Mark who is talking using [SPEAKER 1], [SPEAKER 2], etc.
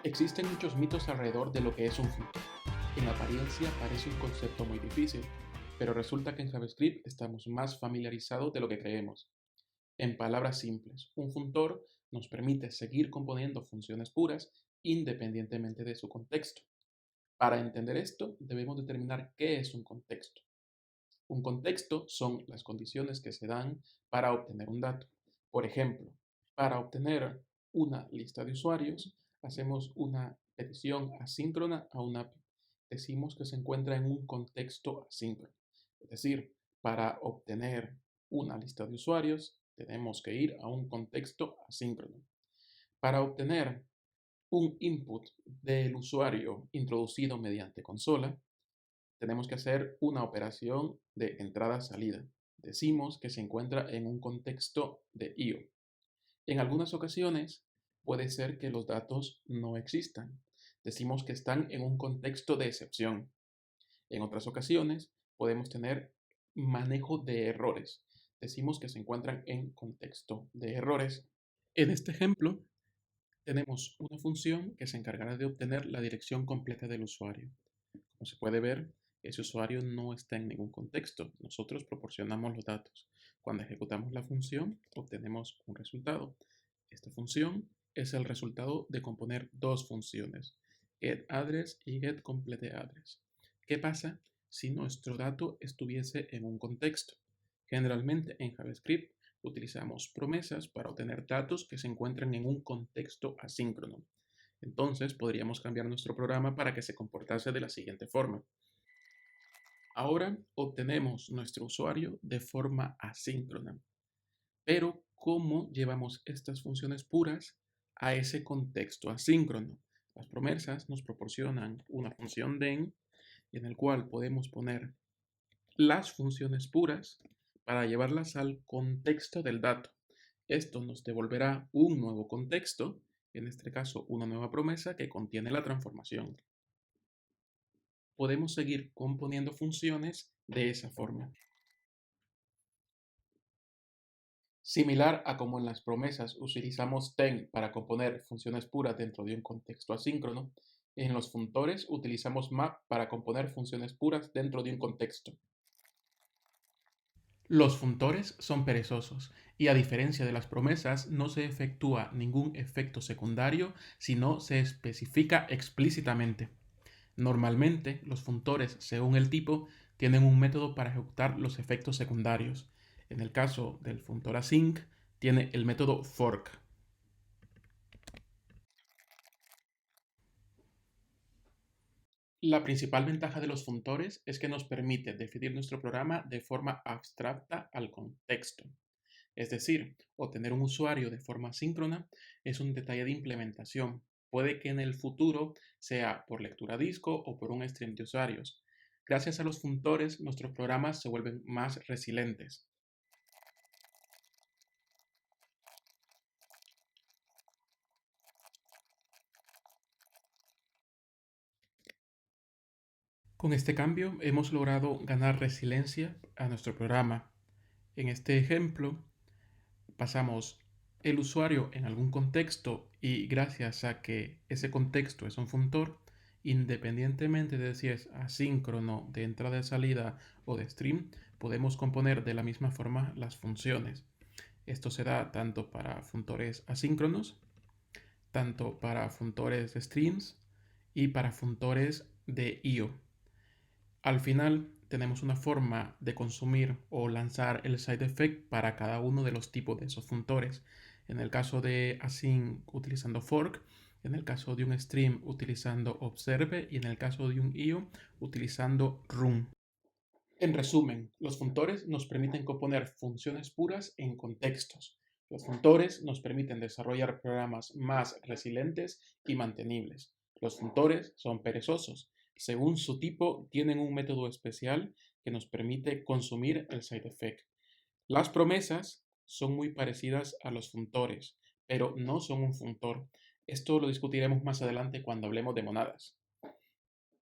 [SPEAKER 1] Existen muchos mitos alrededor de lo que es un funtor. En apariencia parece un concepto muy difícil, pero resulta que en JavaScript estamos más familiarizados de lo que creemos. En palabras simples, un funtor nos permite seguir componiendo funciones puras independientemente de su contexto. Para entender esto, debemos determinar qué es un contexto. Un contexto son las condiciones que se dan para obtener un dato. Por ejemplo, para obtener una lista de usuarios, hacemos una petición asíncrona a una API. Decimos que se encuentra en un contexto asíncrono. Es decir, para obtener una lista de usuarios, tenemos que ir a un contexto asíncrono. Para obtener un input del usuario introducido mediante consola, tenemos que hacer una operación de entrada-salida. Decimos que se encuentra en un contexto de IO. En algunas ocasiones puede ser que los datos no existan. Decimos que están en un contexto de excepción. En otras ocasiones podemos tener manejo de errores. Decimos que se encuentran en contexto de errores. En este ejemplo, tenemos una función que se encargará de obtener la dirección completa del usuario. Como se puede ver, ese usuario no está en ningún contexto. Nosotros proporcionamos los datos. Cuando ejecutamos la función, obtenemos un resultado. Esta función es el resultado de componer dos funciones, getAddress y getCompleteAddress. ¿Qué pasa si nuestro dato estuviese en un contexto? Generalmente en JavaScript utilizamos promesas para obtener datos que se encuentran en un contexto asíncrono. Entonces podríamos cambiar nuestro programa para que se comportase de la siguiente forma. Ahora obtenemos nuestro usuario de forma asíncrona, pero ¿cómo llevamos estas funciones puras a ese contexto asíncrono? Las promesas nos proporcionan una función den en el cual podemos poner las funciones puras para llevarlas al contexto del dato. Esto nos devolverá un nuevo contexto, en este caso una nueva promesa que contiene la transformación. Podemos seguir componiendo funciones de esa forma. Similar a como en las promesas utilizamos ten para componer funciones puras dentro de un contexto asíncrono, en los funtores utilizamos map para componer funciones puras dentro de un contexto. Los funtores son perezosos y a diferencia de las promesas no se efectúa ningún efecto secundario si no se especifica explícitamente. Normalmente, los funtores, según el tipo, tienen un método para ejecutar los efectos secundarios. En el caso del funtor async, tiene el método fork. La principal ventaja de los funtores es que nos permite definir nuestro programa de forma abstracta al contexto. Es decir, obtener un usuario de forma síncrona es un detalle de implementación. Puede que en el futuro sea por lectura a disco o por un stream de usuarios. Gracias a los funtores, nuestros programas se vuelven más resilientes. Con este cambio hemos logrado ganar resiliencia a nuestro programa. En este ejemplo, pasamos el usuario en algún contexto y gracias a que ese contexto es un funtor, independientemente de si es asíncrono de entrada y salida o de stream, podemos componer de la misma forma las funciones. Esto se da tanto para funtores asíncronos, tanto para funtores de streams y para funtores de IO. Al final tenemos una forma de consumir o lanzar el side effect para cada uno de los tipos de esos funtores. En el caso de async utilizando fork, en el caso de un stream utilizando observe y en el caso de un IO utilizando run. En resumen, los funtores nos permiten componer funciones puras en contextos. Los funtores nos permiten desarrollar programas más resilientes y mantenibles. Los funtores son perezosos. Según su tipo, tienen un método especial que nos permite consumir el side effect. Las promesas son muy parecidas a los funtores, pero no son un funtor. Esto lo discutiremos más adelante cuando hablemos de monadas.